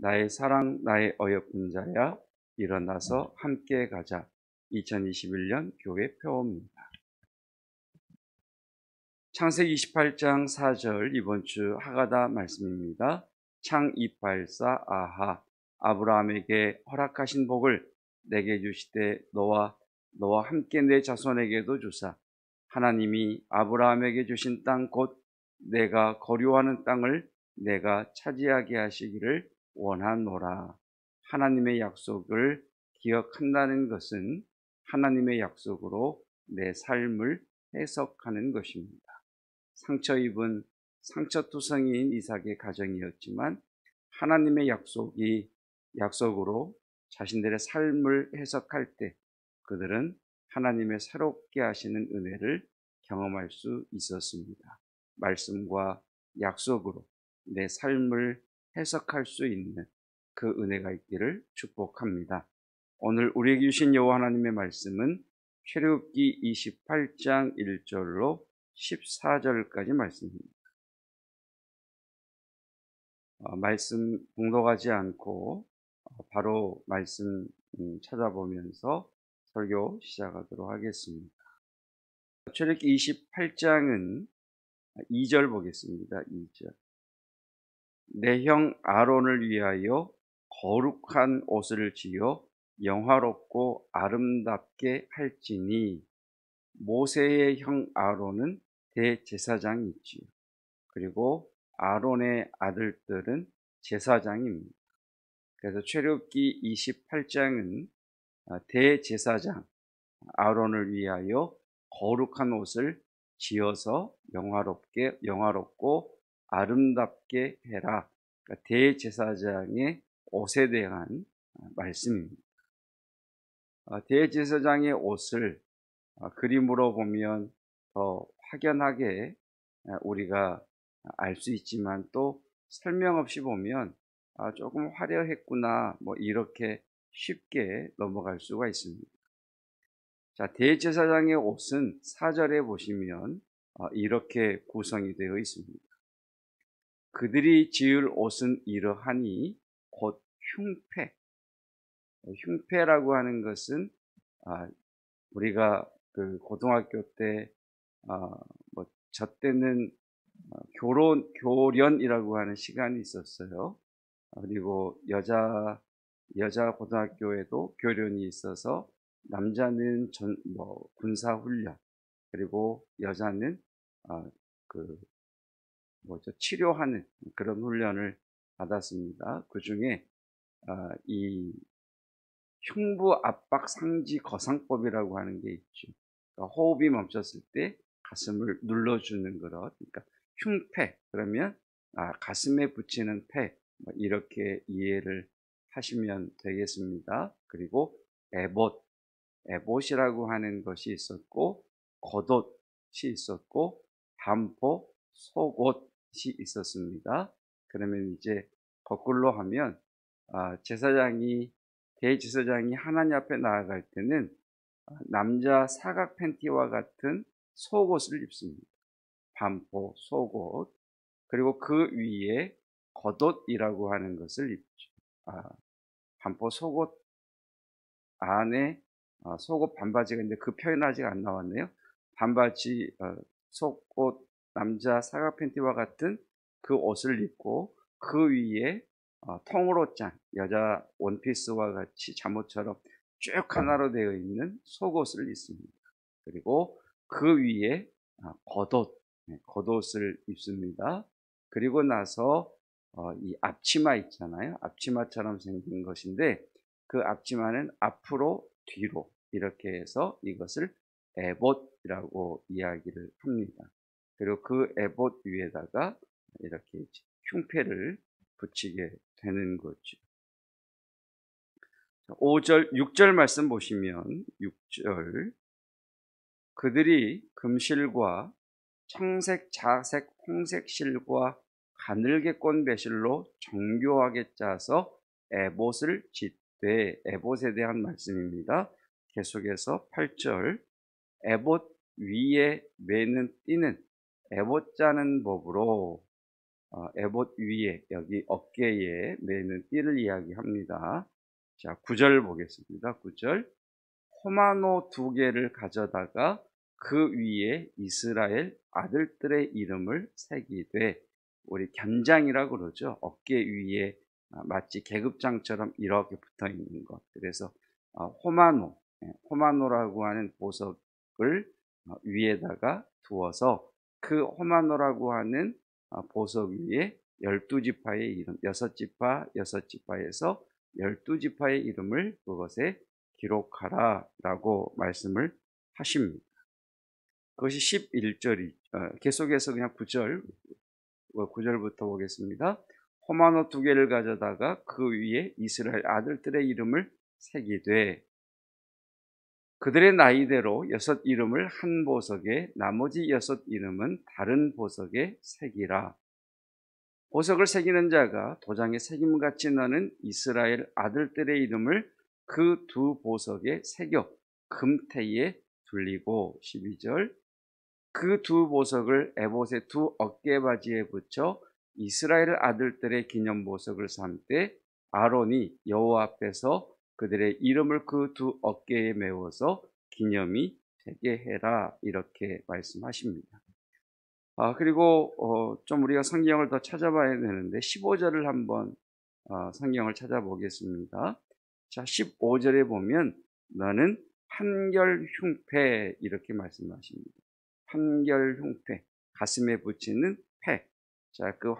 나의 사랑, 나의 어여쁜 자야, 일어나서 함께 가자. 2021년 교회 표어입니다. 창세기 28장 4절 이번 주 하가다 말씀입니다. 창 284 아하, 아브라함에게 허락하신 복을 내게 주시되 너와 함께 내 자손에게도 주사. 하나님이 아브라함에게 주신 땅 곧 내가 거류하는 땅을 내가 차지하게 하시기를 원하노라. 하나님의 약속을 기억한다는 것은 하나님의 약속으로 내 삶을 해석하는 것입니다. 상처 입은 상처투성이인 이삭의 가정이었지만 하나님의 약속으로 자신들의 삶을 해석할 때 그들은 하나님의 새롭게 하시는 은혜를 경험할 수 있었습니다. 말씀과 약속으로 내 삶을 해석할 수 있는 그 은혜가 있기를 축복합니다. 오늘 우리에게 주신 여호와 하나님의 말씀은 출애굽기 28장 1절로 14절까지 말씀입니다. 말씀 봉독하지 않고 바로 말씀 찾아보면서 설교 시작하도록 하겠습니다. 출애굽기 28장은 2절 보겠습니다. 2절. 내 형 아론을 위하여 거룩한 옷을 지어 영화롭고 아름답게 할지니. 모세의 형 아론은 대제사장이지요. 그리고 아론의 아들들은 제사장입니다. 그래서 출애굽기 28장은 대제사장 아론을 위하여 거룩한 옷을 지어서 영화롭고 아름답게 해라. 그러니까 대제사장의 옷에 대한 말씀입니다. 대제사장의 옷을 그림으로 보면 더 확연하게 우리가 알 수 있지만 또 설명 없이 보면 조금 화려했구나 이렇게 쉽게 넘어갈 수가 있습니다. 자, 대제사장의 옷은 4절에 보시면 이렇게 구성이 되어 있습니다. 그들이 지을 옷은 이러하니 곧 흉패라고 하는 것은 우리가 그 고등학교 때 저 때는 교련이라고 하는 시간이 있었어요. 그리고 여자 고등학교에도 교련이 있어서 남자는 군사 훈련, 그리고 여자는 치료하는 그런 훈련을 받았습니다. 그 중에 이 흉부 압박 상지 거상법이라고 하는 게 있죠. 그러니까 호흡이 멈췄을 때 가슴을 눌러주는 것. 그러니까 흉패 그러면 가슴에 붙이는 패 이렇게 이해를 하시면 되겠습니다. 그리고 에봇이라고 하는 것이 있었고 겉옷이 있었고 반포 속옷이 있었습니다. 그러면 이제 거꾸로 하면 대제사장이 하나님 앞에 나아갈 때는 남자 사각 팬티와 같은 속옷을 입습니다. 반포 속옷. 그리고 그 위에 겉옷이라고 하는 것을 입죠. 반포 속옷 안에 속옷 반바지가 있는데 그 표현 아직 안 나왔네요. 반바지 속옷 남자 사각 팬티와 같은 그 옷을 입고 그 위에 통으로 짠 여자 원피스와 같이 잠옷처럼 쭉 하나로 되어 있는 속옷을 입습니다. 그리고 그 위에 겉옷을 입습니다. 그리고 나서 이 앞치마 있잖아요. 앞치마처럼 생긴 것인데 그 앞치마는 앞으로 뒤로 이렇게 해서 이것을 에봇이라고 이야기를 합니다. 그리고 그 에봇 위에다가 이렇게 흉패를 붙이게 되는 거죠. 6절 말씀 보시면 6절. 그들이 금실과 청색, 자색, 홍색 실과 가늘게 꼰 배실로 정교하게 짜서 에봇을 짓되. 에봇에 대한 말씀입니다. 계속해서 8절. 에봇 위에 매는 띠는 에봇 짜는 법으로. 에봇 위에 여기 어깨에 매는 띠를 이야기합니다. 자, 9절 보겠습니다. 9절. 호마노 2개를 가져다가 그 위에 이스라엘 아들들의 이름을 새기되, 우리 견장이라고 그러죠. 어깨 위에 마치 계급장처럼 이렇게 붙어 있는 것. 그래서 호마노, 호마노라고 하는 보석을 위에다가 두어서 그 호마노라고 하는 보석 위에 12지파의 이름, 6지파, 6지파에서 12지파의 이름을 그것에 기록하라 라고 말씀을 하십니다. 그것이 11절이, 계속해서 그냥 9절부터 보겠습니다. 호마노 2개를 가져다가 그 위에 이스라엘 아들들의 이름을 새기되, 그들의 나이대로 6 이름을 한 보석에 나머지 6 이름은 다른 보석에 새기라. 보석을 새기는 자가 도장에 새김같이 나는 이스라엘 아들들의 이름을 그 2 보석에 새겨 금테에 둘리고, 12절. 그 2 보석을 에봇의 2 어깨바지에 붙여 이스라엘 아들들의 기념 보석을 삼되 아론이 여호와 앞에서 그들의 이름을 그 2 어깨에 메워서 기념이 되게 해라, 이렇게 말씀하십니다. 그리고 좀 우리가 성경을 더 찾아봐야 되는데 15절을 한번 성경을 찾아보겠습니다. 자, 15절에 보면 너는 판결 흉패, 이렇게 말씀하십니다. 판결 흉패, 가슴에 붙이는 패. 자, 그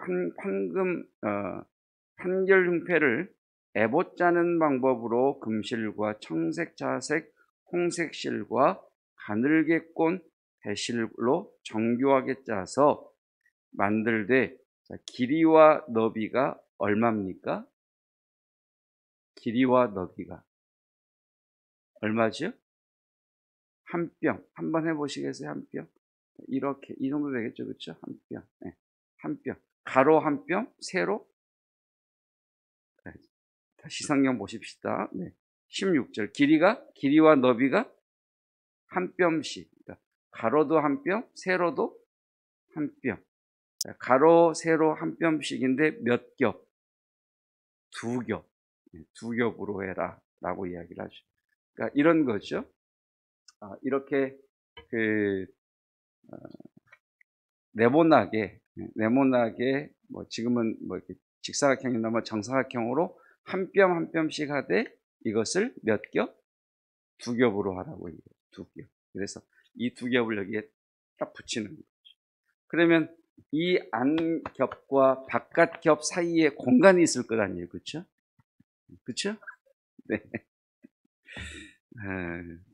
판결 흉패를 에봇 짜는 방법으로 금실과 청색, 자색, 홍색 실과 가늘게 꼰 배실로 정교하게 짜서 만들되, 길이와 너비가 얼마입니까? 길이와 너비가 얼마죠? 한 뼘. 한번 해보시겠어요? 한 뼘. 이렇게, 이 정도 되겠죠? 그렇죠? 한 뼘. 네. 한 뼘. 가로 한 뼘, 세로. 네. 다시 성경 보십시다. 네. 16절. 길이와 너비가 한 뼘씩. 그러니까 가로도 한 뼘, 세로도 한 뼘. 가로, 세로 한 뼘씩인데 몇 겹? 2겹. 2겹으로 해라 라고 이야기를 하죠. 그러니까 이런 거죠. 이렇게 네모나게 뭐 지금은 뭐 이렇게 직사각형이나 뭐 정사각형으로 한 뼘 한 뼘씩 하되 이것을 몇 겹? 2겹으로 하라고 얘기해요. 2겹. 그래서 이 2겹을 여기에 딱 붙이는 거죠. 그러면 이 안겹과 바깥겹 사이에 공간이 있을 것 아니에요. 그렇죠? 그렇죠? 네.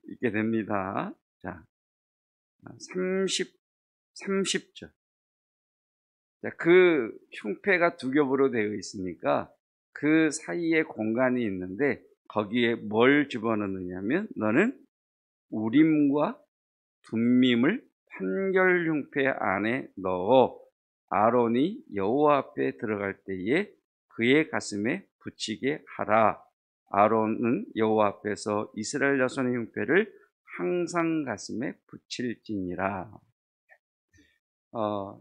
있게 됩니다. 자, 30절. 자, 그 흉패가 2겹으로 되어 있으니까 그 사이에 공간이 있는데 거기에 뭘 집어넣느냐면 너는 우림과 둠밈을 판결 흉패 안에 넣어 아론이 여호와 앞에 들어갈 때에 그의 가슴에 붙이게 하라. 아론은 여호와 앞에서 이스라엘 자손의 흉패를 항상 가슴에 붙일지니라.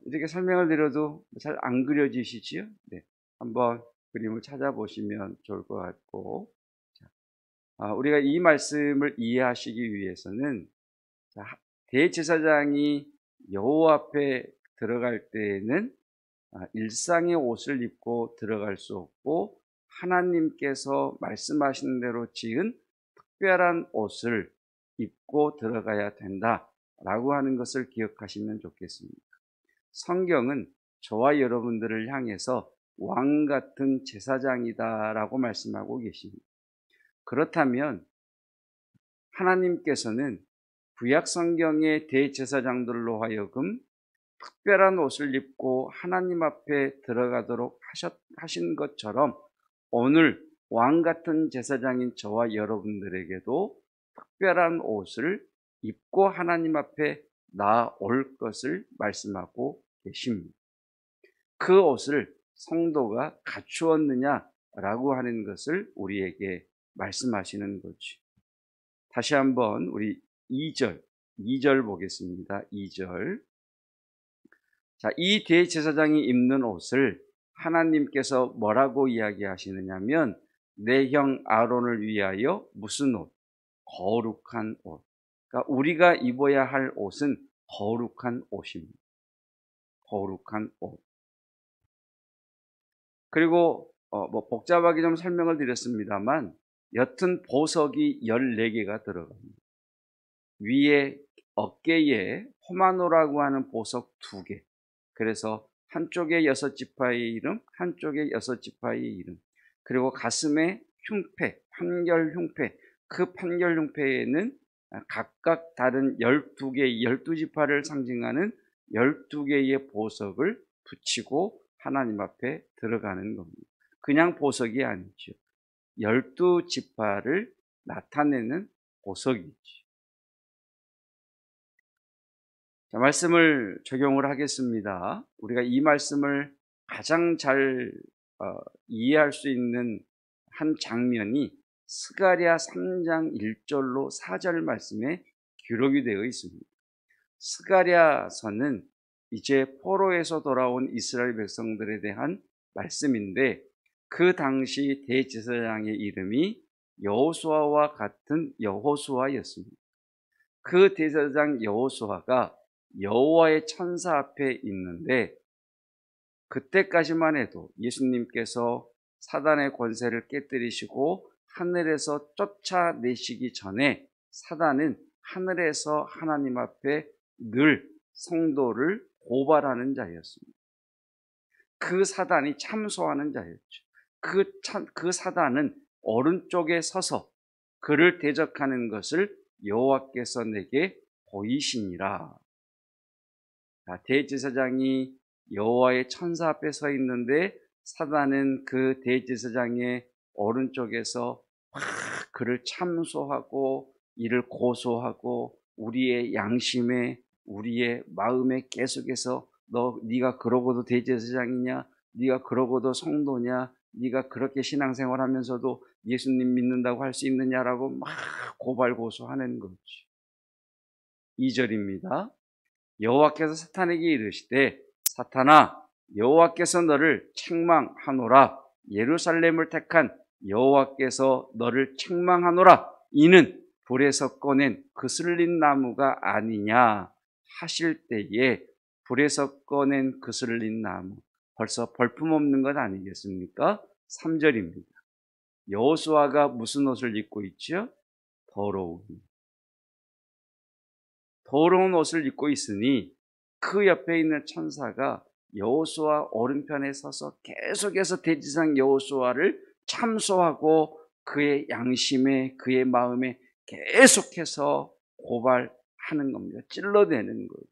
이렇게 설명을 드려도 잘 안 그려지시지요? 네. 한번 그림을 찾아보시면 좋을 것 같고, 우리가 이 말씀을 이해하시기 위해서는 대제사장이 여호와 앞에 들어갈 때에는 일상의 옷을 입고 들어갈 수 없고 하나님께서 말씀하신 대로 지은 특별한 옷을 입고 들어가야 된다라고 하는 것을 기억하시면 좋겠습니다. 성경은 저와 여러분들을 향해서 왕 같은 제사장이다라고 말씀하고 계십니다. 그렇다면 하나님께서는 구약 성경의 대제사장들로 하여금 특별한 옷을 입고 하나님 앞에 들어가도록 하신 것처럼 오늘 왕 같은 제사장인 저와 여러분들에게도 특별한 옷을 입고 하나님 앞에 나올 것을 말씀하고 계십니다. 그 옷을 성도가 갖추었느냐라고 하는 것을 우리에게 말씀하시는 거죠. 다시 한번 우리 2절 보겠습니다. 2절. 자, 이 대제사장이 입는 옷을 하나님께서 뭐라고 이야기하시느냐면 내 형 아론을 위하여 무슨 옷? 거룩한 옷. 그러니까 우리가 입어야 할 옷은 거룩한 옷입니다. 거룩한 옷. 그리고 뭐 복잡하게 좀 설명을 드렸습니다만 옅은 보석이 14개가 들어갑니다. 위에 어깨에 호마노라고 하는 보석 2개. 그래서 한쪽에 6지파의 이름, 한쪽에 6지파의 이름. 그리고 가슴에 흉패, 판결 흉패. 그 판결 흉패에는 각각 다른 12개, 12지파를 상징하는 12개의 보석을 붙이고 하나님 앞에 들어가는 겁니다. 그냥 보석이 아니죠. 12지파를 나타내는 보석이지. 자, 말씀을 적용을 하겠습니다. 우리가 이 말씀을 가장 잘 이해할 수 있는 한 장면이 스가랴 3장 1절로 4절 말씀에 기록이 되어 있습니다. 스가랴서는 이제 포로에서 돌아온 이스라엘 백성들에 대한 말씀인데 그 당시 대제사장의 이름이 여호수아와 같은 여호수아였습니다. 그 대제사장 여호수아가 여호와의 천사 앞에 있는데 그때까지만 해도 예수님께서 사단의 권세를 깨뜨리시고 하늘에서 쫓아내시기 전에 사단은 하늘에서 하나님 앞에 늘 성도를 고발하는 자였습니다. 그 사단이 참소하는 자였죠. 그 사단은 오른쪽에 서서 그를 대적하는 것을 여호와께서 내게 보이시니라. 대제사장이 여호와의 천사 앞에 서 있는데 사단은 그 대제사장의 오른쪽에서 막 그를 참소하고 이를 고소하고 우리의 양심에 우리의 마음에 계속해서 네가 그러고도 대제사장이냐? 네가 그러고도 성도냐? 네가 그렇게 신앙생활하면서도 예수님 믿는다고 할 수 있느냐라고 막 고발고소하는 거지. 2절입니다. 여호와께서 사탄에게 이르시되 사탄아 여호와께서 너를 책망하노라. 예루살렘을 택한 여호와께서 너를 책망하노라. 이는 불에서 꺼낸 그슬린 나무가 아니냐 하실 때에 불에서 꺼낸 그슬린 나무 벌써 볼품없는 것 아니겠습니까? 3절입니다. 여호수아가 무슨 옷을 입고 있죠? 더러운 옷을 입고 있으니 그 옆에 있는 천사가 여호수아 오른편에 서서 계속해서 대제사장 여호수아를 참소하고 그의 양심에 그의 마음에 계속해서 고발하는 겁니다. 찔러대는 거죠.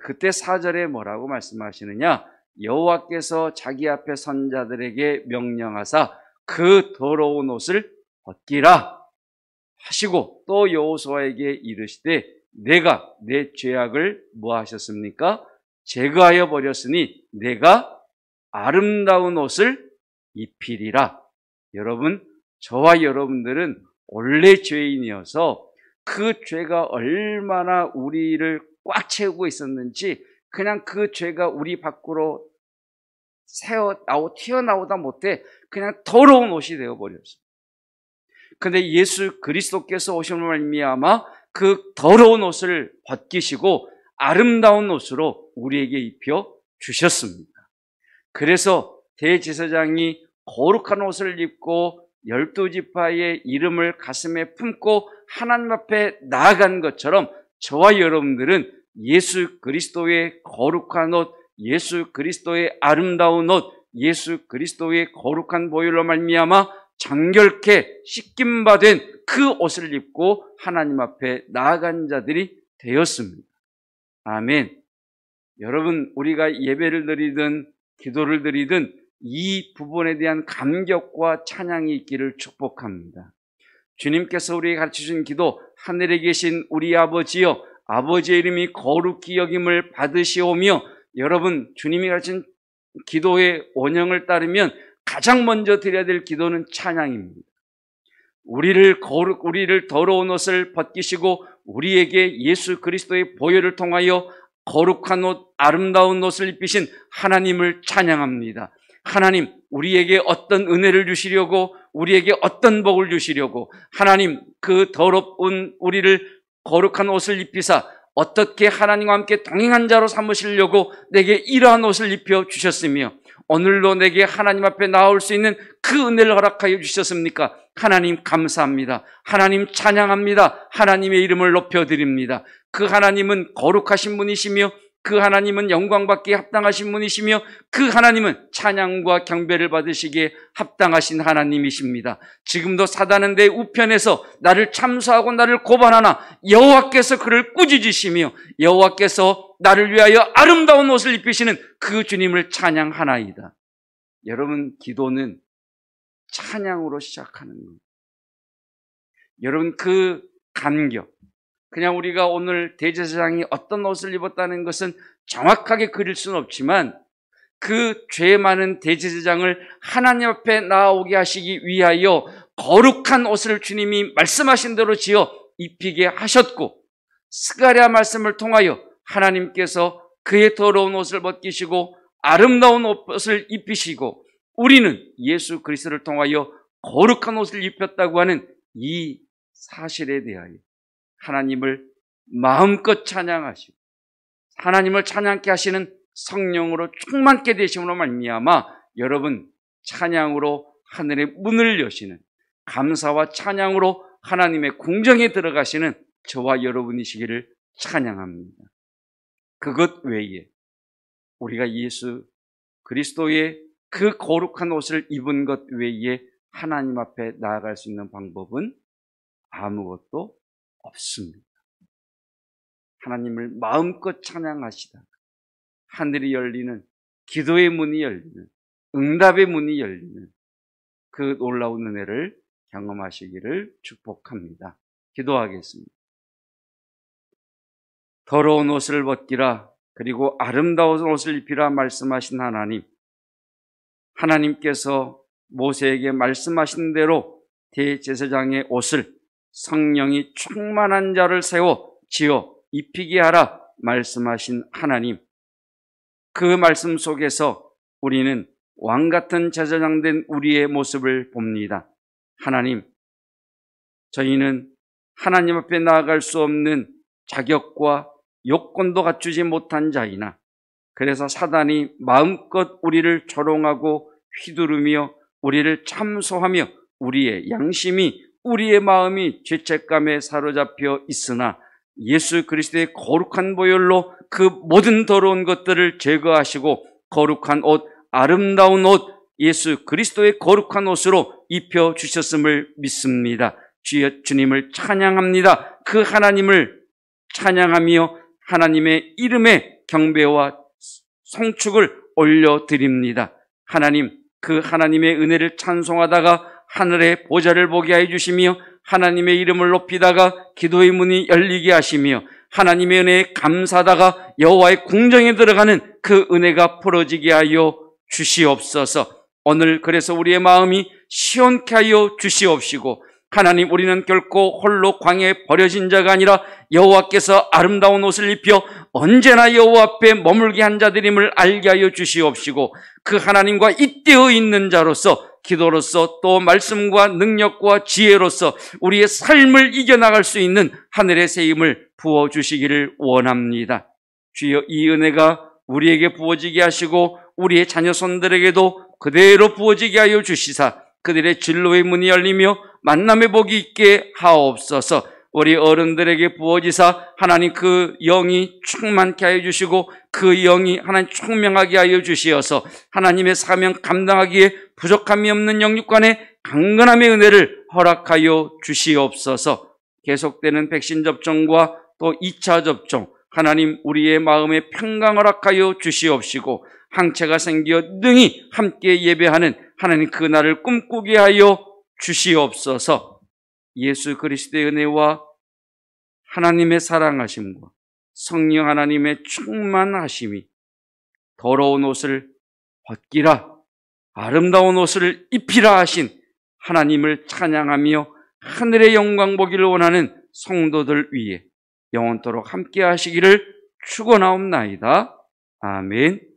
그때 4절에 뭐라고 말씀하시느냐? 여호와께서 자기 앞에 선 자들에게 명령하사 그 더러운 옷을 벗기라 하시고 또 여호수아에게 이르시되 내가 내 죄악을 뭐 하셨습니까? 제거하여 버렸으니 내가 아름다운 옷을 입히리라. 여러분, 저와 여러분들은 원래 죄인이어서 그 죄가 얼마나 우리를 꽉 채우고 있었는지 그냥 그 죄가 우리 밖으로 튀어나오다 못해 그냥 더러운 옷이 되어버렸어요. 근데 예수 그리스도께서 오심으로 말미암아 그 더러운 옷을 벗기시고 아름다운 옷으로 우리에게 입혀 주셨습니다. 그래서 대제사장이 거룩한 옷을 입고 12지파의 이름을 가슴에 품고 하나님 앞에 나아간 것처럼 저와 여러분들은 예수 그리스도의 거룩한 옷, 예수 그리스도의 아름다운 옷, 예수 그리스도의 거룩한 보혈로 말미암아 정결케 씻김받은 그 옷을 입고 하나님 앞에 나아간 자들이 되었습니다. 아멘. 여러분, 우리가 예배를 드리든 기도를 드리든 이 부분에 대한 감격과 찬양이 있기를 축복합니다. 주님께서 우리에게 가르쳐주신 기도, 하늘에 계신 우리 아버지여, 아버지의 이름이 거룩히 여김을 받으시오며, 여러분, 주님이 가르친 기도의 원형을 따르면 가장 먼저 드려야 될 기도는 찬양입니다. 우리를 더러운 옷을 벗기시고 우리에게 예수 그리스도의 보혈을 통하여 거룩한 옷, 아름다운 옷을 입히신 하나님을 찬양합니다. 하나님, 우리에게 어떤 은혜를 주시려고, 우리에게 어떤 복을 주시려고, 하나님, 그 더럽은 우리를 거룩한 옷을 입히사 어떻게 하나님과 함께 동행한 자로 삼으시려고 내게 이러한 옷을 입혀 주셨으며, 오늘도 내게 하나님 앞에 나올 수 있는 그 은혜를 허락하여 주셨습니까? 하나님 감사합니다. 하나님 찬양합니다. 하나님의 이름을 높여드립니다. 그 하나님은 거룩하신 분이시며, 그 하나님은 영광받기에 합당하신 분이시며, 그 하나님은 찬양과 경배를 받으시기에 합당하신 하나님이십니다. 지금도 사단은 내 우편에서 나를 참소하고 나를 고발하나 여호와께서 그를 꾸짖으시며 여호와께서 나를 위하여 아름다운 옷을 입히시는 그 주님을 찬양하나이다. 여러분, 기도는 찬양으로 시작하는 겁니다. 여러분, 그 감격, 그냥 우리가 오늘 대제사장이 어떤 옷을 입었다는 것은 정확하게 그릴 수는 없지만, 그 죄 많은 대제사장을 하나님 앞에 나오게 하시기 위하여 거룩한 옷을 주님이 말씀하신 대로 지어 입히게 하셨고, 스가랴 말씀을 통하여 하나님께서 그의 더러운 옷을 벗기시고 아름다운 옷을 입히시고, 우리는 예수 그리스도를 통하여 거룩한 옷을 입혔다고 하는 이 사실에 대하여 하나님을 마음껏 찬양하시고 하나님을 찬양케 하시는 성령으로 충만케 되심으로 말미암아 여러분, 찬양으로 하늘의 문을 여시는, 감사와 찬양으로 하나님의 궁정에 들어가시는 저와 여러분이시기를 찬양합니다. 그것 외에 우리가 예수 그리스도의 그 거룩한 옷을 입은 것 외에 하나님 앞에 나아갈 수 있는 방법은 아무것도 없습니다. 하나님을 마음껏 찬양하시다가 하늘이 열리는, 기도의 문이 열리는, 응답의 문이 열리는 그 놀라운 은혜를 경험하시기를 축복합니다. 기도하겠습니다. 더러운 옷을 벗기라, 그리고 아름다운 옷을 입히라 말씀하신 하나님, 하나님께서 모세에게 말씀하신 대로 대제사장의 옷을 성령이 충만한 자를 세워 지어 입히게 하라 말씀하신 하나님, 그 말씀 속에서 우리는 왕같은 제사장 된 우리의 모습을 봅니다. 하나님, 저희는 하나님 앞에 나아갈 수 없는 자격과 요건도 갖추지 못한 자이나, 그래서 사단이 마음껏 우리를 조롱하고 휘두르며 우리를 참소하며 우리의 양심이, 우리의 마음이 죄책감에 사로잡혀 있으나 예수 그리스도의 거룩한 보혈로 그 모든 더러운 것들을 제거하시고 거룩한 옷, 아름다운 옷, 예수 그리스도의 거룩한 옷으로 입혀 주셨음을 믿습니다. 주님을 찬양합니다. 그 하나님을 찬양하며 하나님의 이름에 경배와 송축을 올려드립니다. 하나님, 그 하나님의 은혜를 찬송하다가 하늘의 보좌를 보게 하여 주시며 하나님의 이름을 높이다가 기도의 문이 열리게 하시며 하나님의 은혜에 감사하다가 여호와의 궁정에 들어가는 그 은혜가 풀어지게 하여 주시옵소서. 오늘 그래서 우리의 마음이 시원케 하여 주시옵시고, 하나님, 우리는 결코 홀로 광야에 버려진 자가 아니라 여호와께서 아름다운 옷을 입혀 언제나 여호와 앞에 머물게 한 자들임을 알게 하여 주시옵시고, 그 하나님과 잇대어 있는 자로서 기도로서 또 말씀과 능력과 지혜로서 우리의 삶을 이겨나갈 수 있는 하늘의 새 힘을 부어주시기를 원합니다. 주여, 이 은혜가 우리에게 부어지게 하시고 우리의 자녀손들에게도 그대로 부어지게 하여 주시사 그들의 진로의 문이 열리며 만남의 복이 있게 하옵소서. 우리 어른들에게 부어지사 하나님 그 영이 충만케 하여 주시고 그 영이 하나님 총명하게 하여 주시어서 하나님의 사명 감당하기에 부족함이 없는 영육간의 강건함의 은혜를 허락하여 주시옵소서. 계속되는 백신 접종과 또 2차 접종, 하나님 우리의 마음에 평강 허락하여 주시옵시고 항체가 생겨 능히 함께 예배하는 하나님 그 날을 꿈꾸게 하여 주시옵소서. 예수 그리스도의 은혜와 하나님의 사랑하심과 성령 하나님의 충만하심이 더러운 옷을 벗기라, 아름다운 옷을 입히라 하신 하나님을 찬양하며 하늘의 영광 보기를 원하는 성도들 위해 영원토록 함께 하시기를 축원하옵나이다. 아멘.